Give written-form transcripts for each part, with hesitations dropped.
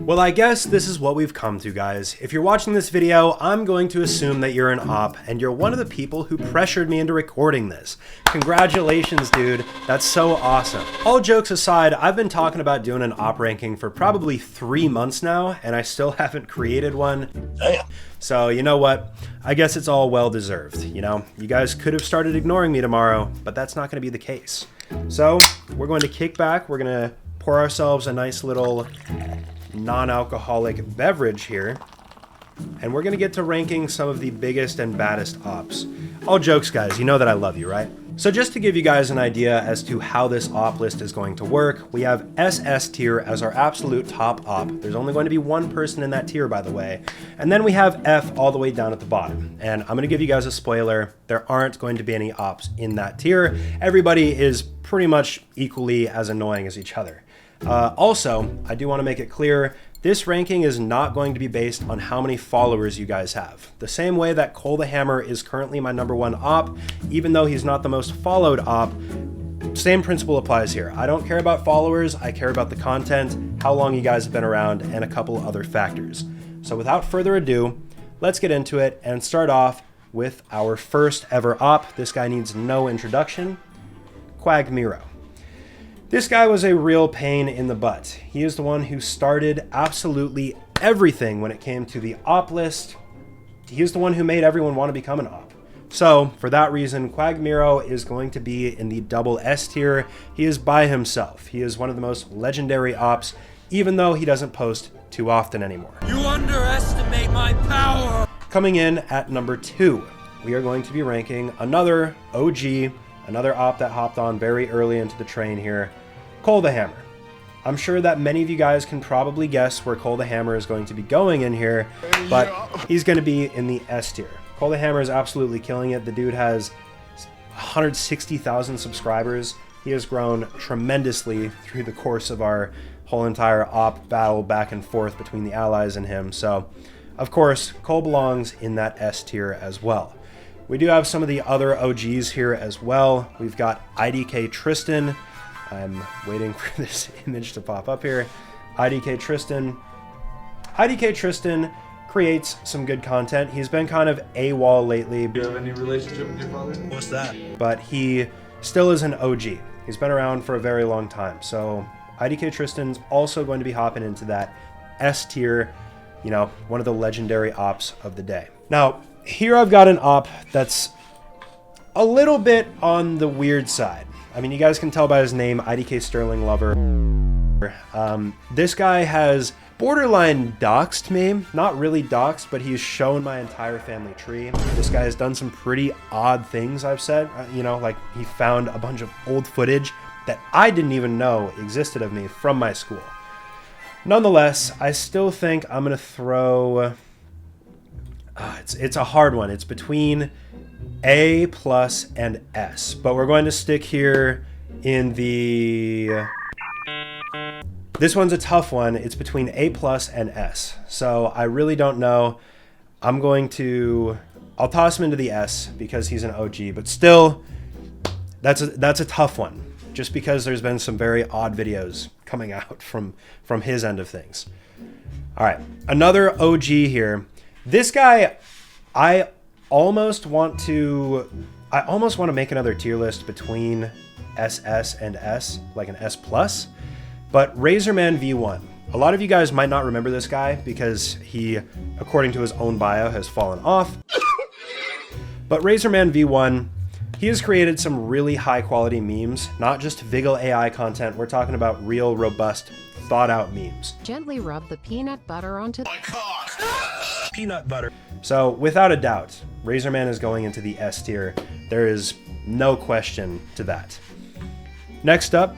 Well, I guess this is what we've come to, guys. If you're watching this video, I'm going to assume that you're an op, and you're one of the people who pressured me into recording this. Congratulations, dude. That's so awesome. All jokes aside, I've been talking about doing an op ranking for probably 3 months now, and I still haven't created one. Damn. So, you know what? I guess it's all well-deserved, you know? You guys could have started ignoring me tomorrow, but that's not going to be the case. So, we're going to kick back. We're going to pour ourselves a nice little non-alcoholic beverage here, and we're gonna get to ranking some of the biggest and baddest ops. All jokes, guys, you know that I love you, right? So just to give you guys an idea as to how this op list is going to work, we have SS tier as our absolute top op. There's only going to be one person in that tier, by the way. And then we have F all the way down at the bottom. And I'm gonna give you guys a spoiler. There aren't going to be any ops in that tier. Everybody is pretty much equally as annoying as each other. Also, I do want to make it clear, this ranking is not going to be based on how many followers you guys have. The same way that Cole the Hammer is currently my #1 op, even though he's not the most followed op, same principle applies here. I don't care about followers, I care about the content, how long you guys have been around, and a couple other factors. So without further ado, let's get into it and start off with our first ever op. This guy needs no introduction, Quagmiro. This guy was a real pain in the butt. He is the one who started absolutely everything when it came to the op list. He is the one who made everyone want to become an op. So, for that reason, Quagmiro is going to be in the double S tier. He is by himself. He is one of the most legendary ops, even though he doesn't post too often anymore. You underestimate my power! Coming in at number 2, we are going to be ranking another OG, another op that hopped on very early into the train here, Cole the Hammer. I'm sure that many of you guys can probably guess where Cole the Hammer is going to be going in here, but he's going to be in the S tier. Cole the Hammer is absolutely killing it. The dude has 160,000 subscribers. He has grown tremendously through the course of our whole entire op battle back and forth between the allies and him. So, of course, Cole belongs in that S tier as well. We do have some of the other OGs here as well. We've got IDK Tristan. I'm waiting for this image to pop up here. IDK Tristan. IDK Tristan creates some good content. He's been kind of AWOL lately. Do you have any relationship with your father? What's that? But he still is an OG. He's been around for a very long time. So IDK Tristan's also going to be hopping into that S tier, you know, one of the legendary ops of the day. Now, here I've got an op that's a little bit on the weird side. I mean, you guys can tell by his name, IDK Sterling Lover. This guy has borderline doxed me. Not really doxed, but he's shown my entire family tree. This guy has done some pretty odd things, I've said. You know, like he found a bunch of old footage that I didn't even know existed of me from my school. Nonetheless, I still think I'm going to throw... it's a hard one. It's between A+ and S, but we're going to stick here in the... This one's a tough one. It's between A+ and S, so I really don't know. I'll toss him into the S because he's an OG, but still, that's a tough one, just because there's been some very odd videos coming out from his end of things. All right, another OG here. This guy, I almost want to make another tier list between SS and S, like an S+, but Razorman V1. A lot of you guys might not remember this guy because he, according to his own bio, has fallen off. But Razorman V1, he has created some really high quality memes, not just Vigil AI content. We're talking about real, robust, thought out memes. Gently rub the peanut butter onto the Peanut butter. So without a doubt, Razorman is going into the S tier. There is no question to that. Next up,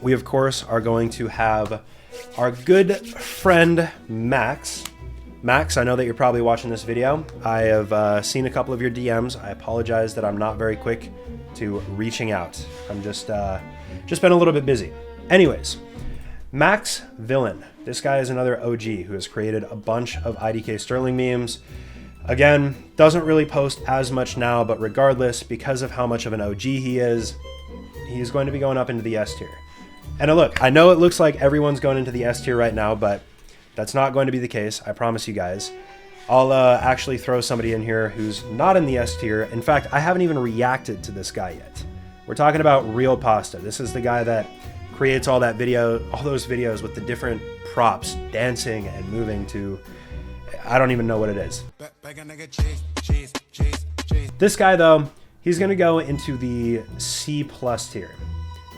we of course are going to have our good friend Max. Max, I know that you're probably watching this video. I have seen a couple of your DMs. I apologize that I'm not very quick to reaching out. I'm just been a little bit busy. Anyways, Max Villain. This guy is another OG who has created a bunch of IDK Sterling memes. Again, doesn't really post as much now, but regardless, because of how much of an OG he is going to be going up into the S tier. And look, I know it looks like everyone's going into the S tier right now, but That's not going to be the case, I promise you guys. I'll actually throw somebody in here who's not in the S tier. In fact, I haven't even reacted to this guy yet. We're talking about Real Pasta. This is the guy that creates all those videos with the different props dancing and moving to, I don't even know what it is. This guy though, he's gonna go into the C+ tier.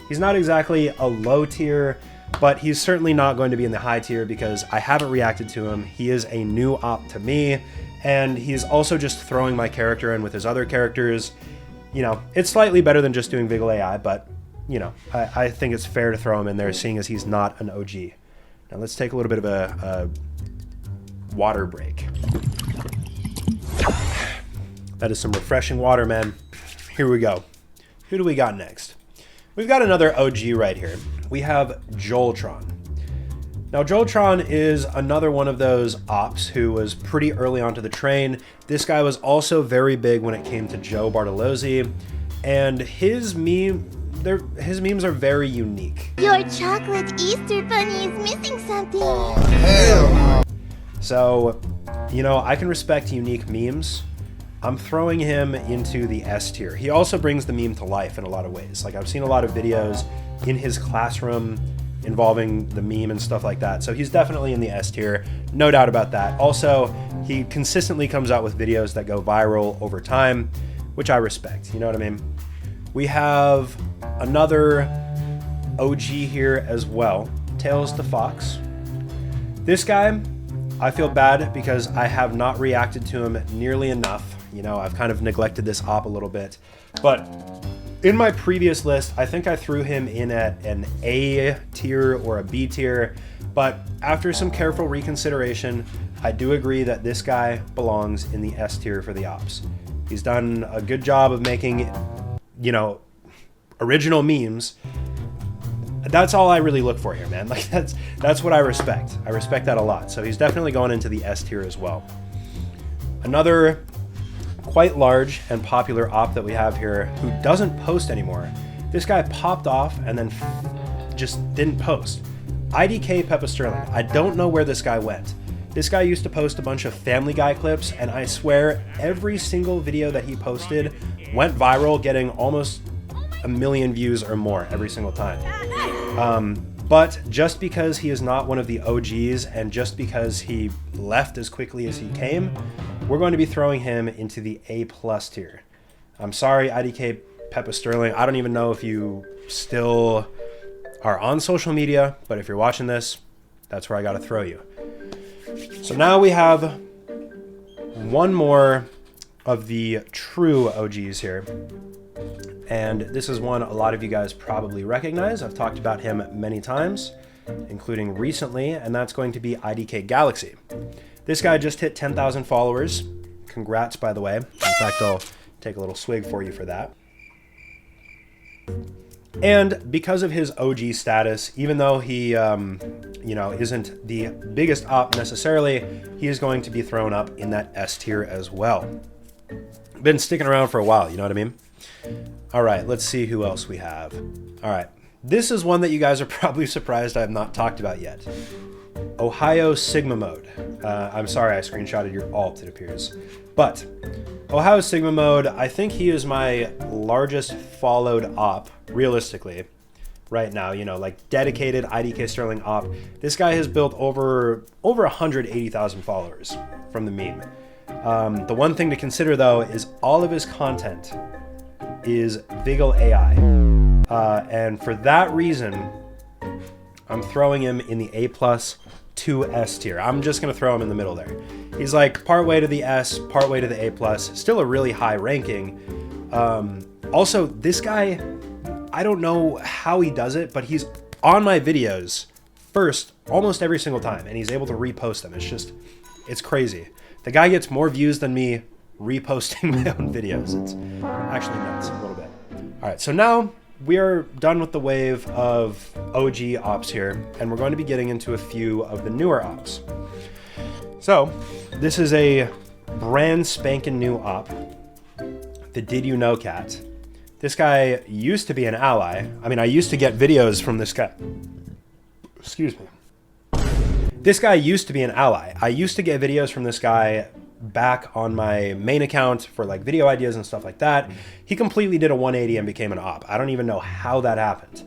He's not exactly a low tier, but he's certainly not going to be in the high tier because I haven't reacted to him. He is a new op to me, and he's also just throwing my character in with his other characters. You know, it's slightly better than just doing Vigil AI, but, you know, I think it's fair to throw him in there, seeing as he's not an OG. Now let's take a little bit of a water break. That is some refreshing water, man. Here we go. Who do we got next? We've got another OG right here. We have Joeltron. Now, Joeltron is another one of those ops who was pretty early onto the train. This guy was also very big when it came to Joe Bartolozzi, and his memes are very unique. Your chocolate Easter bunny is missing something. So, you know, I can respect unique memes. I'm throwing him into the S tier. He also brings the meme to life in a lot of ways. Like, I've seen a lot of videos in his classroom involving the meme and stuff like that. So he's definitely in the S tier, no doubt about that. Also, he consistently comes out with videos that go viral over time, which I respect, you know what I mean? We have another OG here as well, Tails the Fox. This guy, I feel bad because I have not reacted to him nearly enough. You know, I've kind of neglected this op a little bit, but in my previous list, I think I threw him in at an A tier or a B tier, but after some careful reconsideration, I do agree that this guy belongs in the S tier for the ops. He's done a good job of making, you know, original memes. That's all I really look for here, man. Like, that's what I respect. I respect that a lot. So he's definitely going into the S tier as well. Another quite large and popular op that we have here who doesn't post anymore. This guy popped off and then just didn't post. IDK Peppa Sterling. I don't know where this guy went. This guy used to post a bunch of Family Guy clips, and I swear every single video that he posted went viral, getting almost 1 million views or more every single time. But just because he is not one of the OGs and just because he left as quickly as he came, we're going to be throwing him into the A+ tier. I'm sorry, IDK Peppa Sterling. I don't even know if you still are on social media, but if you're watching this, that's where I got to throw you. So now we have one more of the true OGs here. And this is one a lot of you guys probably recognize. I've talked about him many times, including recently, and that's going to be IDK Galaxy. This guy just hit 10,000 followers. Congrats, by the way. In fact, I'll take a little swig for you for that. And because of his OG status, even though he, you know, isn't the biggest op necessarily, he is going to be thrown up in that S tier as well. Been sticking around for a while, you know what I mean? All right, let's see who else we have. All right, this is one that you guys are probably surprised I have not talked about yet. Ohio Sigma Mode. I'm sorry I screenshotted your alt, it appears. But Ohio Sigma Mode, I think he is my largest followed op, realistically, right now. You know, like dedicated IDK Sterling op. This guy has built over 180,000 followers from the meme. The one thing to consider, though, is all of his content is Vigil AI. And for that reason, I'm throwing him in the A+ to S tier. I'm just going to throw him in the middle there. He's like part way to the S, part way to the A+, still a really high ranking. Also, this guy, I don't know how he does it, but he's on my videos first almost every single time, and he's able to repost them. It's crazy. The guy gets more views than me reposting my own videos. It's actually nuts a little bit. All right, so now we are done with the wave of OG ops here, and we're going to be getting into a few of the newer ops. So this is a brand spanking new op, the Did You Know Cat. This guy used to be an ally. I mean, I used to get videos from this guy. Excuse me. This guy used to be an ally. I used to get videos from this guy back on my main account for like video ideas and stuff like that. He completely did a 180 and became an op. I don't even know how that happened.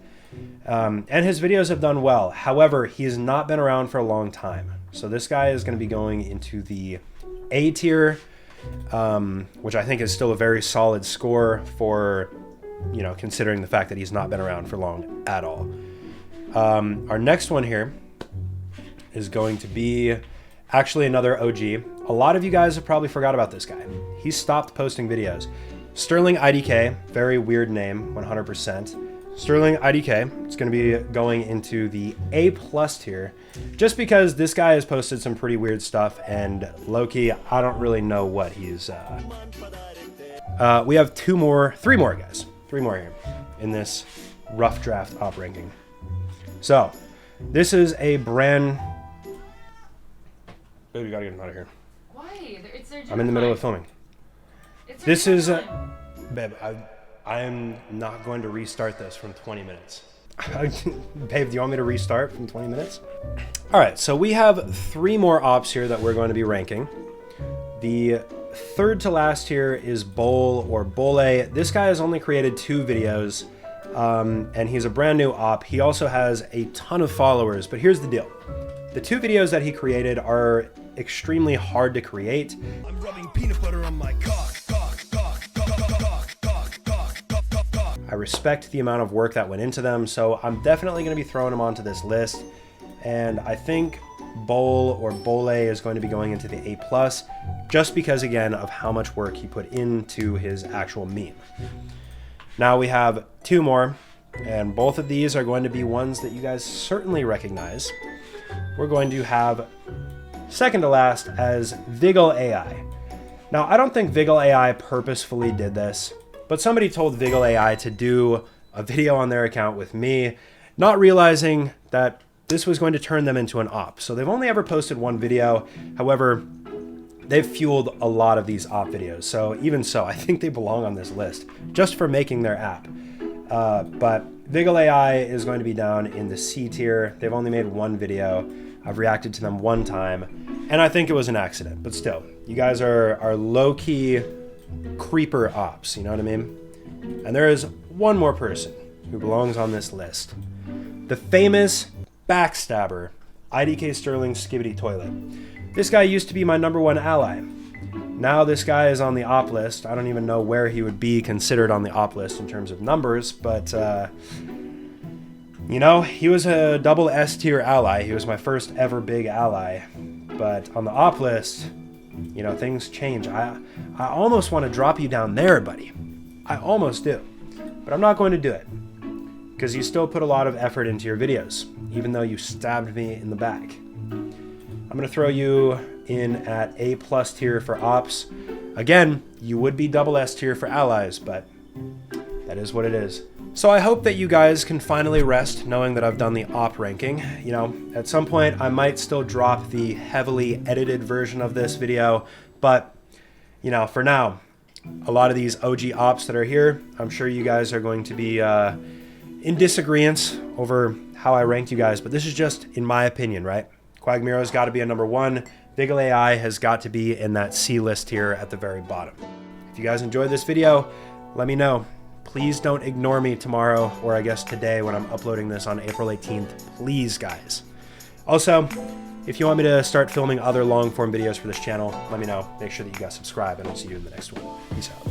And his videos have done well. However, he has not been around for a long time. So this guy is going to be going into the A tier, which I think is still a very solid score for, you know, considering the fact that he's not been around for long at all. Our next one here is going to be actually another OG. A lot of you guys have probably forgot about this guy. He stopped posting videos. Sterling IDK, very weird name, 100%. Sterling IDK, it's going to be going into the A+ tier, just because this guy has posted some pretty weird stuff, and low-key, I don't really know what he's... we have three more guys. Three more here in this rough draft op ranking. So, this is a brand... Baby, you gotta get him out of here. Why? It's their I'm in the middle of filming. This is... Babe, I am not going to restart this from 20 minutes. Babe, do you want me to restart from 20 minutes? All right, so we have three more ops here that we're going to be ranking. The third to last here is Bole or Bole. This guy has only created 2 videos, and he's a brand new op. He also has a ton of followers, but here's the deal. The 2 videos that he created are extremely hard to create. I'm rubbing peanut butter on my cock. I respect the amount of work that went into them, so I'm definitely going to be throwing them onto this list. And I think Bole or Bole is going to be going into the A+, just because, again, of how much work he put into his actual meme. Now we have 2 more, and both of these are going to be ones that you guys certainly recognize. We're going to have second to last as Viggle AI. Now, I don't think Viggle AI purposefully did this, but somebody told Viggle AI to do a video on their account with me, not realizing that this was going to turn them into an op. So they've only ever posted 1 video. However, they've fueled a lot of these op videos. So even so, I think they belong on this list just for making their app. But Viggle AI is going to be down in the C tier. They've only made 1 video. I've reacted to them 1 time, and I think it was an accident. But still, you guys are low-key creeper ops, you know what I mean? And there is one more person who belongs on this list. The famous backstabber, IDK Sterling Skibidi Toilet. This guy used to be my #1 ally. Now this guy is on the op list. I don't even know where he would be considered on the op list in terms of numbers, but you know, he was a double S tier ally. He was my first ever big ally. But on the op list, you know, things change. I almost want to drop you down there, buddy. I almost do. But I'm not going to do it. Because you still put a lot of effort into your videos, even though you stabbed me in the back. I'm going to throw you in at A+ tier for ops. Again, you would be double S tier for allies, but that is what it is. So I hope that you guys can finally rest knowing that I've done the op ranking. You know, at some point I might still drop the heavily edited version of this video, but you know, for now, a lot of these OG ops that are here, I'm sure you guys are going to be in disagreement over how I ranked you guys, but this is just in my opinion, right? Quagmiro's got to be a #1. Viggle AI has got to be in that C list here at the very bottom. If you guys enjoyed this video, let me know. Please don't ignore me tomorrow, or I guess today when I'm uploading this on April 18th. Please, guys. Also, if you want me to start filming other long-form videos for this channel, let me know. Make sure that you guys subscribe, and I'll see you in the next one. Peace out.